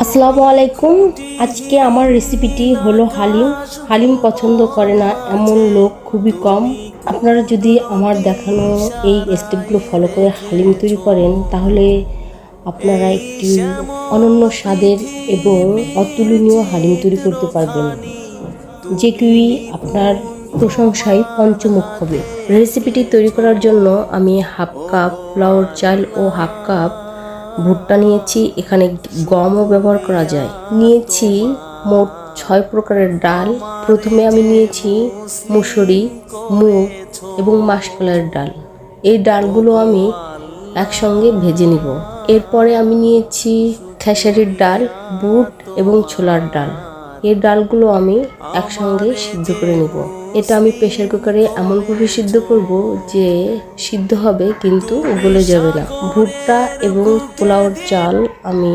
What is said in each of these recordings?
আসসালামু আলাইকুম। আজকে আমার রেসিপিটি হলো হালিম। হালিম পছন্দ করে না এমন লোক খুবই কম। আপনারা যদি আমার দেখানো এই স্টেপগুলো ফলো করে হালিম তৈরি করেন তাহলে আপনারা একটি অনন্য স্বাদের এবং অতুলনীয় হালিম তৈরি করতে পারবেন, যে কেউই আপনার প্রশংসায় পঞ্চমুখ হবে। রেসিপিটি তৈরি করার জন্য আমি হাফ কাপ লাউর চাল ও হাফ কাপ ভুট্টা নিয়েছি। এখানে গমও ব্যবহার করা যায়। নিয়েছি মোট 6 প্রকারের ডাল। প্রথমে আমি নিয়েছি মুসুরি, মুগ এবং মাসকলাইয়ের ডাল। এই ডালগুলো আমি একসঙ্গে ভেজে নিব। এরপরে আমি নিয়েছি খেসারির ডাল, বুট এবং ছোলার ডাল। এই ডালগুলো আমি একসঙ্গে সিদ্ধ করে নিব। এটা আমি প্রেসার কুকারে এমনভাবে সিদ্ধ করব যে সিদ্ধ হবে কিন্তু গলে যাবে না। ভুট্টা এবং পোলাওর চাল আমি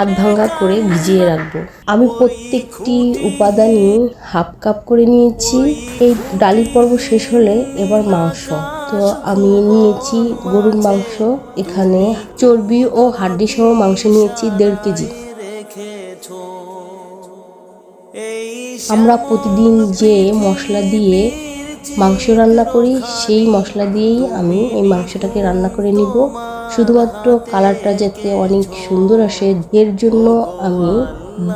আধ ভাঙা করে ভিজিয়ে রাখবো। আমি প্রত্যেকটি উপাদানই হাফ কাপ করে নিয়েছি। এই ডালির পর্ব শেষ হলে এবার মাংস। তো আমি নিয়েছি গরুর মাংস। এখানে চর্বি ও হাড্ডি সহ মাংস নিয়েছি 1.5 কেজি। আমরা প্রতিদিন যে মশলা দিয়ে মাংস রান্না করি সেই মশলা দিয়েই আমি এই মাংসটাকে রান্না করে নিব। শুধুমাত্র কালারটা যাতে অনেক সুন্দর আসে এর জন্য আমি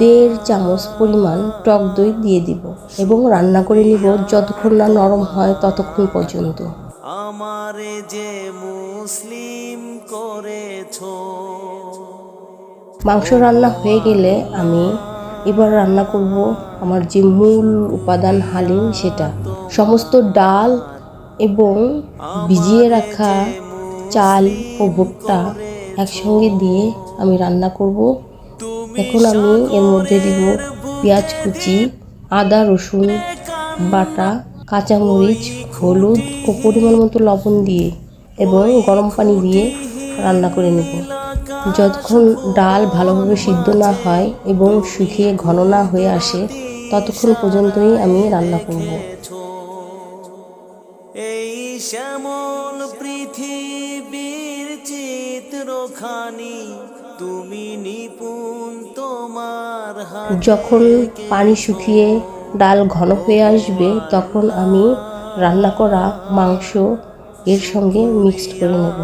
1.5 চামচ পরিমাণ টক দই দিয়ে দিব এবং রান্না করে নিব যতক্ষণ না নরম হয় ততক্ষণ পর্যন্ত। আমারে যে মুসলিম করেছো। মাংস রান্না হয়ে গেলে আমি এবার রান্না করব আমার যে মূল উপাদান হালিম, সেটা সমস্ত ডাল এবং ভিজিয়ে রাখা চাল ও ভুট্টা একসঙ্গে দিয়ে আমি রান্না করব। এখন আমি এর মধ্যে দিব পেঁয়াজ কুচি, আদা রসুন বাটা, কাঁচামরিচ, হলুদ ও পরিমাণ মতো লবণ দিয়ে এবং গরম পানি দিয়ে রান্না করে নেব। যতক্ষণ ডাল ভালোভাবে সিদ্ধ না হয় এবং শুকিয়ে ঘন না হয়ে আসে ততক্ষণ পর্যন্তই আমি রান্না করব। এই শ্যামল পৃথিবীর চিত্রখানি তুমি নিপুণ তোমার। যখন পানি শুকিয়ে ডাল ঘন হয়ে আসবে তখন আমি রান্না করা মাংস এর সঙ্গে মিক্সড করে নেব।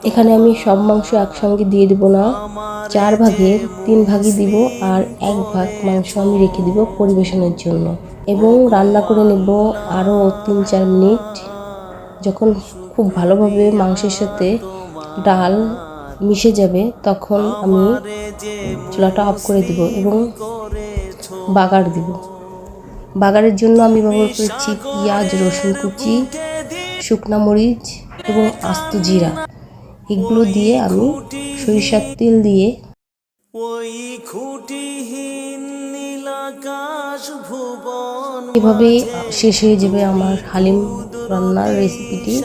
এখানে আমি সব মাংস একসঙ্গে দিয়ে দিব না, 4 ভাগের 3 ভাগই দিব আর 1 ভাগ মাংস আমি রেখে দিব পরিবেশনের জন্য এবং রান্না করে নেব আরও 3-4 মিনিট। যখন খুব ভালোভাবে মাংসের সাথে ডাল মিশে যাবে তখন আমি চুলাটা অফ করে দিব এবং বাগার দিব। বাগারের জন্য আমি ব্যবহার করেছি পেঁয়াজ, রসুন কুচি, শুকনা মরিচ এবং আস্ত জিরা। এগুলো দিয়ে আমি সরিষার তেল দিয়ে এভাবেই শেষ হয়ে যাবে আমার হালিম রান্নার রেসিপিটি।